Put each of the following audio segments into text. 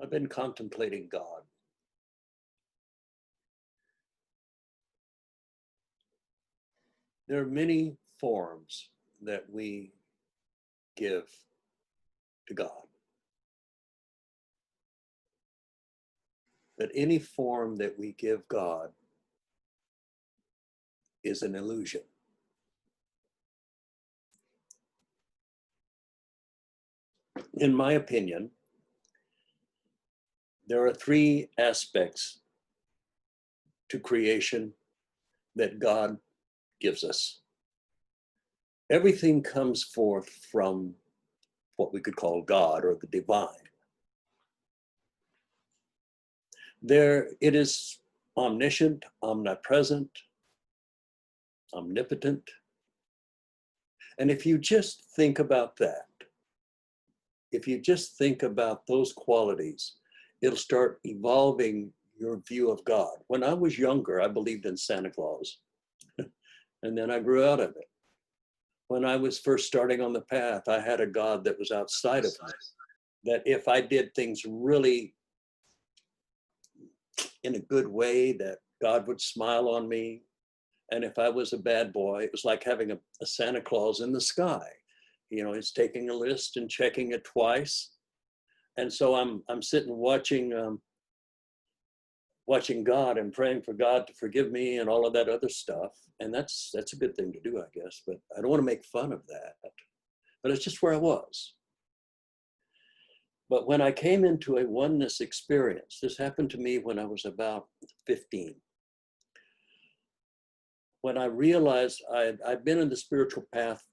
I've been contemplating God. There are many forms that we give to God. But any form that we give God is an illusion. In my opinion, there are three aspects to creation that God gives us. Everything comes forth from what we could call God or the divine. It is omniscient, omnipresent, omnipotent. And if you just think about that, if you just think about those qualities, it'll start evolving your view of God. When I was younger, I believed in Santa Claus, and then I grew out of it. When I was first starting on the path, I had a God that was outside of me, that if I did things really in a good way, that God would smile on me. And if I was a bad boy, it was like having a Santa Claus in the sky. You know, he's taking a list and checking it twice. And so I'm sitting watching God and praying for God to forgive me and all of that other stuff. And that's a good thing to do, I guess, but I don't want to make fun of that. But it's just where I was. But when I came into a oneness experience, this happened to me when I was about 15. When I realized I'd been in the spiritual path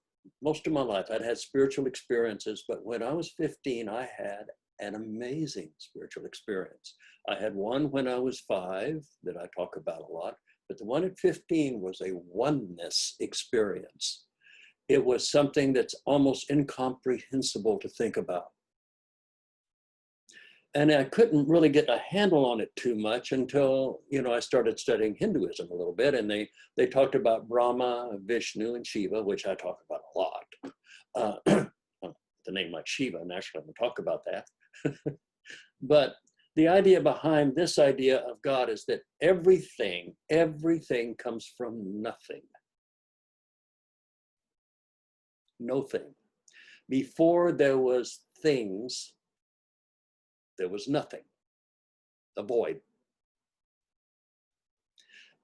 most of my life, I'd had spiritual experiences, but when I was 15, I had an amazing spiritual experience. I had one when I was 5 that I talk about a lot, but the one at 15 was a oneness experience. It was something that's almost incomprehensible to think about. And I couldn't really get a handle on it too much until, you know, I started studying Hinduism a little bit, and they talked about Brahma, Vishnu, and Shiva, which I talk about a lot. The name like Shiva, naturally, I'm gonna talk about that. But the idea behind this idea of God is that everything comes from nothing. No thing. Before there was things, there was nothing, a void.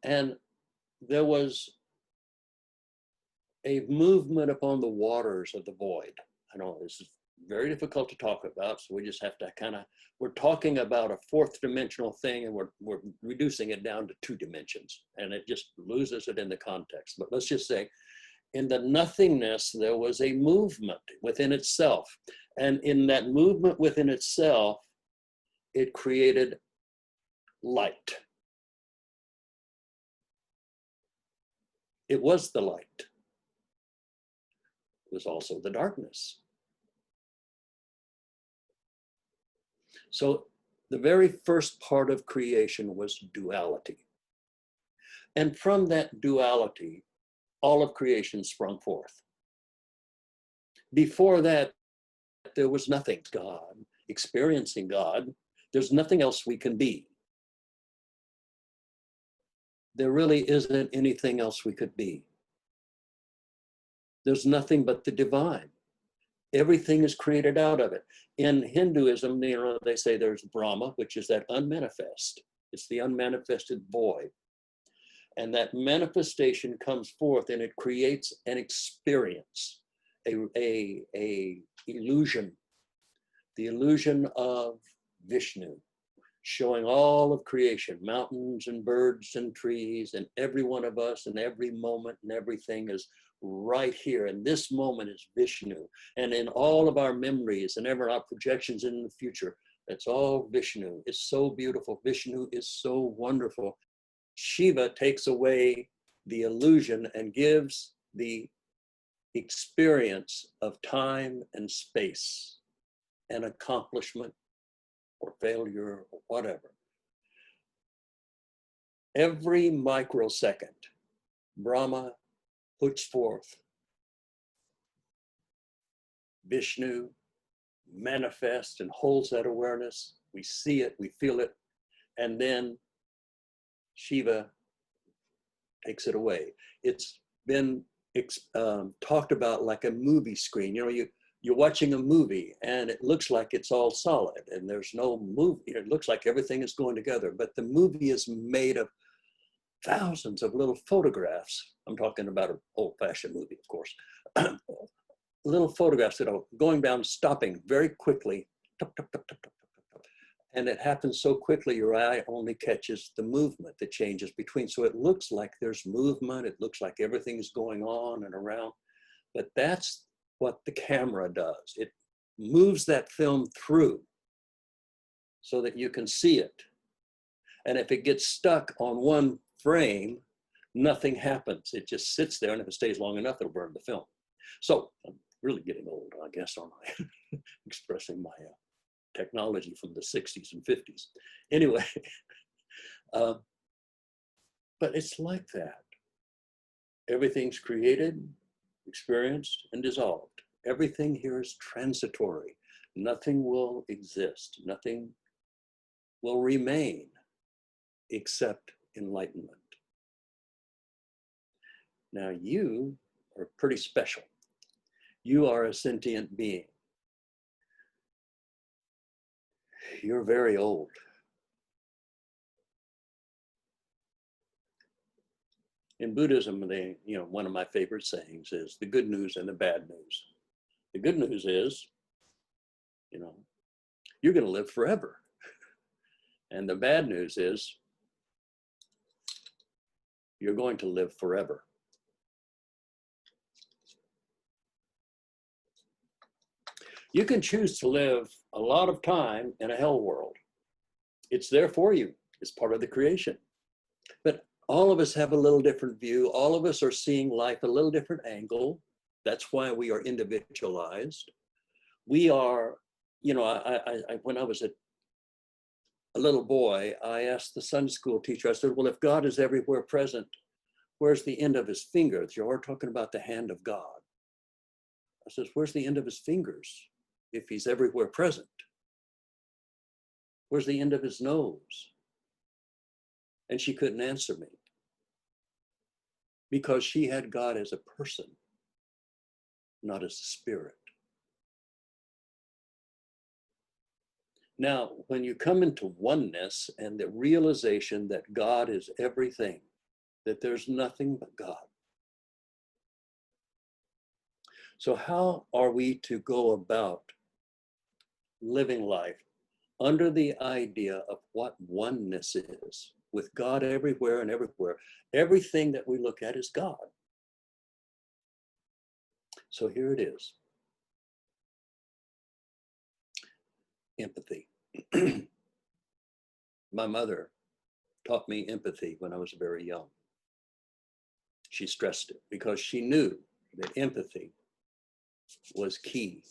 And there was a movement upon the waters of the void. I know this is very difficult to talk about, so we just have to we're talking about a fourth dimensional thing, and we're reducing it down to 2 dimensions, and it just loses it in the context. But let's just say, in the nothingness, there was a movement within itself. And in that movement within itself, it created light. It was the light. It was also the darkness. So the very first part of creation was duality. And from that duality, all of creation sprung forth. Before that, there was nothing. God, experiencing God, there's nothing else we can be. There really isn't anything else we could be. There's nothing but the divine. Everything is created out of it. In Hinduism, you know, they say there's Brahma, which is that unmanifest. It's the unmanifested void. And that manifestation comes forth and it creates an experience, a illusion, the illusion of Vishnu, showing all of creation, mountains and birds and trees, and every one of us and every moment and everything is right here. And this moment is Vishnu. And in all of our memories and ever our projections in the future, that's all Vishnu. It's so beautiful. Vishnu is so wonderful. Shiva takes away the illusion and gives the experience of time and space and accomplishment or failure or whatever. Every microsecond, Brahma puts forth Vishnu, manifests and holds that awareness, We see it, we feel it, and then Shiva takes it away. It's been talked about like a movie screen. You know, you're watching a movie and it looks like it's all solid and there's no movie. It looks like everything is going together, but the movie is made of thousands of little photographs. I'm talking about an old-fashioned movie, of course. Little photographs that are going down, stopping very quickly. Tup, tup, tup, tup, tup, tup, tup. And it happens so quickly, your eye only catches the movement that changes between. So it looks like there's movement. It looks like everything's going on and around. But that's what the camera does. It moves that film through so that you can see it. And if it gets stuck on one frame, nothing happens. It just sits there, and if it stays long enough, it'll burn the film. So I'm really getting old, I guess, aren't I? Expressing my technology from the 60s and 50s. Anyway, but it's like that. Everything's created, experienced, and dissolved. Everything here is transitory. Nothing will exist. Nothing will remain except enlightenment. Now you are pretty special. You are a sentient being. You're very old. In Buddhism, one of my favorite sayings is the good news and the bad news. The good news is, you're going to live forever. And the bad news is, you're going to live forever. You can choose to live a lot of time in a hell world. It's there for you. It's part of the creation. But all of us have a little different view. All of us are seeing life a little different angle. That's why we are individualized. We are, when I was a little boy, I asked the Sunday school teacher, I said, well, if God is everywhere present, where's the end of his fingers? You're talking about the hand of God. I says, where's the end of his fingers if he's everywhere present? Where's the end of his nose? And she couldn't answer me because she had God as a person, not as a spirit. Now, when you come into oneness and the realization that God is everything, that there's nothing but God. So how are we to go about living life under the idea of what oneness is, with God everywhere and everywhere? Everything that we look at is God. So here it is. Empathy. My mother taught me empathy when I was very young. She stressed it because she knew that empathy was key.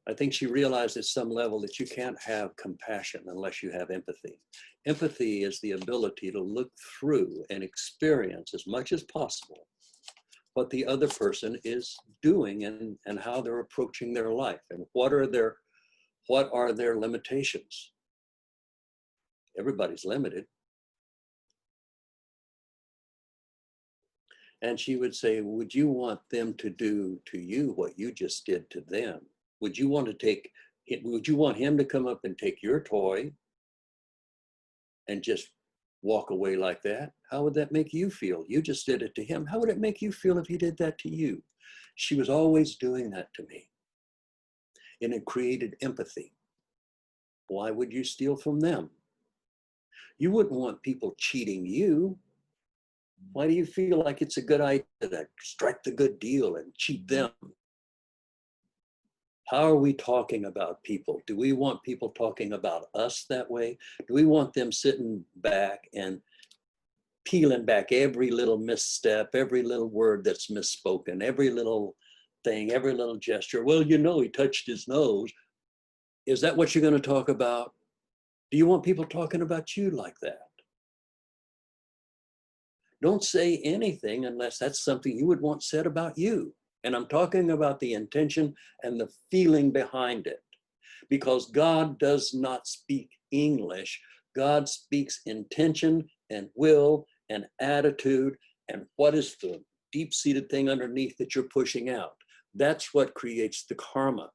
I think she realized at some level that you can't have compassion unless you have empathy. Empathy is the ability to look through and experience as much as possible what the other person is doing and how they're approaching their life and what are their limitations. Everybody's limited. And she would say, would you want them to do to you what you just did to them? Would you want him to come up and take your toy and just walk away like that? How would that make you feel? You just did it to him. How would it make you feel if he did that to you? She was always doing that to me. And it created empathy. Why would you steal from them? You wouldn't want people cheating you. Why do you feel like it's a good idea to strike the good deal and cheat them? How are we talking about people? Do we want people talking about us that way? Do we want them sitting back and peeling back every little misstep, every little word that's misspoken, every little thing, every little gesture? Well, he touched his nose. Is that what you're going to talk about? Do you want people talking about you like that? Don't say anything unless that's something you would want said about you. And I'm talking about the intention and the feeling behind it. because God does not speak English. God speaks intention and will and attitude and what is the deep-seated thing underneath that you're pushing out. That's what creates the karma.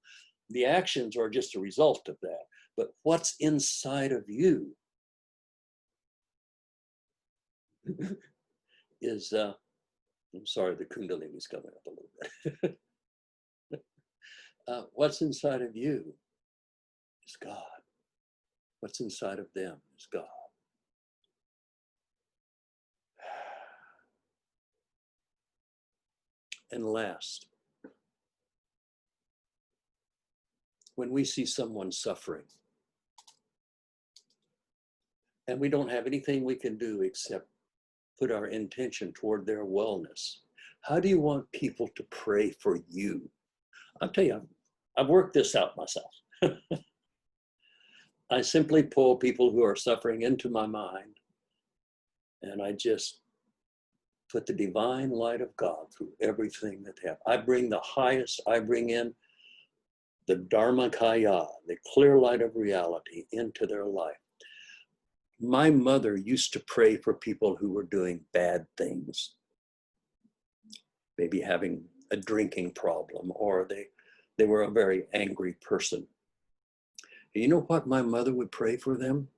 The actions are just a result of that. But what's inside of you is, I'm sorry, the Kundalini's coming up a little bit. What's inside of you is God. What's inside of them is God. And last, when we see someone suffering, and we don't have anything we can do except put our intention toward their wellness, how do you want people to pray for you? I'll tell you, I've worked this out myself. I simply pull people who are suffering into my mind, and I just put the divine light of God through everything that they have. I bring the highest, I bring in the Dharmakaya, the clear light of reality into their life. My mother used to pray for people who were doing bad things, maybe having a drinking problem, or they were a very angry person. And you know what my mother would pray for them?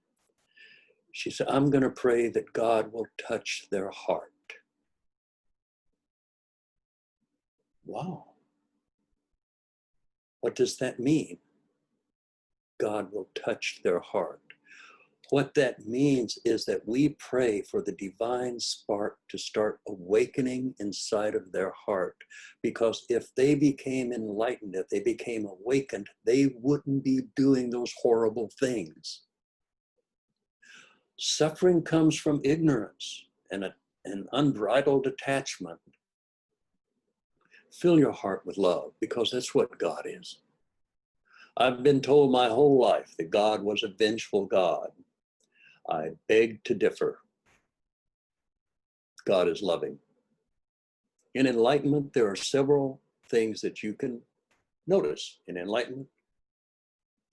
She said, I'm going to pray that God will touch their heart. Wow. What does that mean? God will touch their heart. What that means is that we pray for the divine spark to start awakening inside of their heart. Because if they became enlightened, if they became awakened, they wouldn't be doing those horrible things. Suffering comes from ignorance and an unbridled attachment. Fill your heart with love, because that's what God is. I've been told my whole life that God was a vengeful God. I beg to differ. God is loving. In enlightenment, there are several things that you can notice. In enlightenment,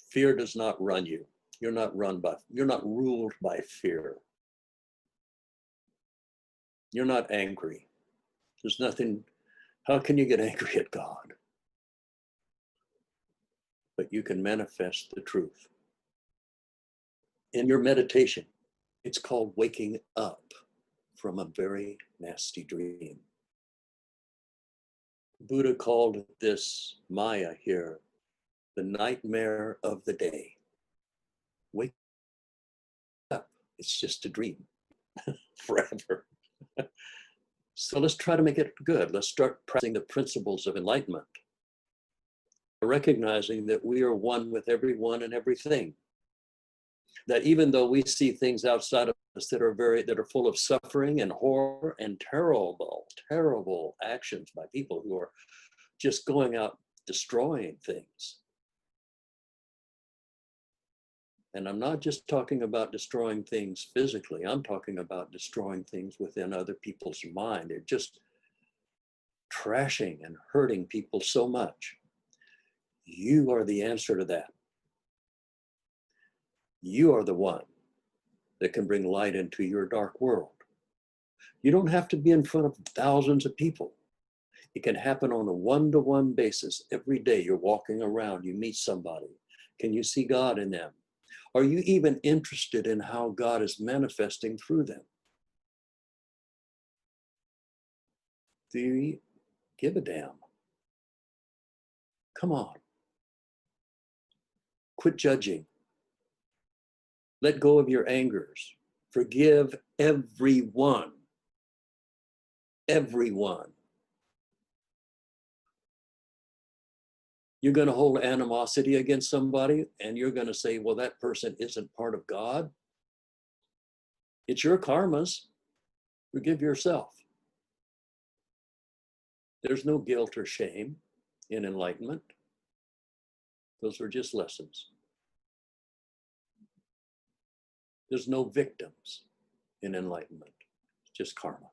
fear does not run you. You're not ruled by fear. You're not angry. There's nothing, how can you get angry at God? But you can manifest the truth. In your meditation, it's called waking up from a very nasty dream. Buddha called this Maya here the nightmare of the day. Wake up, it's just a dream forever. So let's try to make it good. Let's start practicing the principles of enlightenment, recognizing that we are one with everyone and everything. That even though we see things outside of us that are full of suffering and horror and terrible actions by people who are just going out destroying things. And I'm not just talking about destroying things physically, I'm talking about destroying things within other people's mind. They're just trashing and hurting people so much. You are the answer to that. You are the one that can bring light into your dark world. You don't have to be in front of thousands of people. It can happen on a one-to-one basis. Every day you're walking around, you meet somebody. Can you see God in them? Are you even interested in how God is manifesting through them? Do you give a damn? Come on. Quit judging. Let go of your angers. Forgive everyone. Everyone. You're going to hold animosity against somebody and you're going to say, well, that person isn't part of God. It's your karmas. Forgive yourself. There's no guilt or shame in enlightenment. Those are just lessons. There's no victims in enlightenment. It's just karma.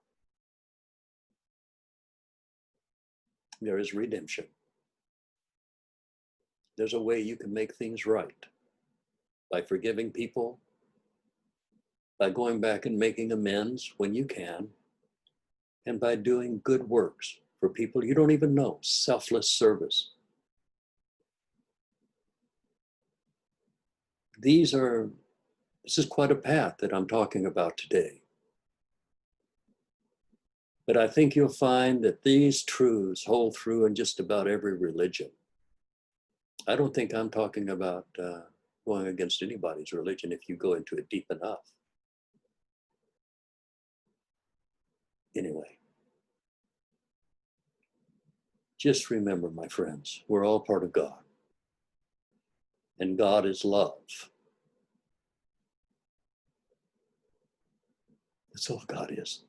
There is redemption. There's a way you can make things right by forgiving people, by going back and making amends when you can, and by doing good works for people you don't even know, selfless service. This is quite a path that I'm talking about today. But I think you'll find that these truths hold through in just about every religion. I don't think I'm talking about going against anybody's religion if you go into it deep enough. Anyway, just remember, my friends, we're all part of God. And God is love. That's all God is.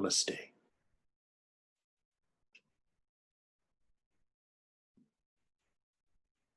Namaste.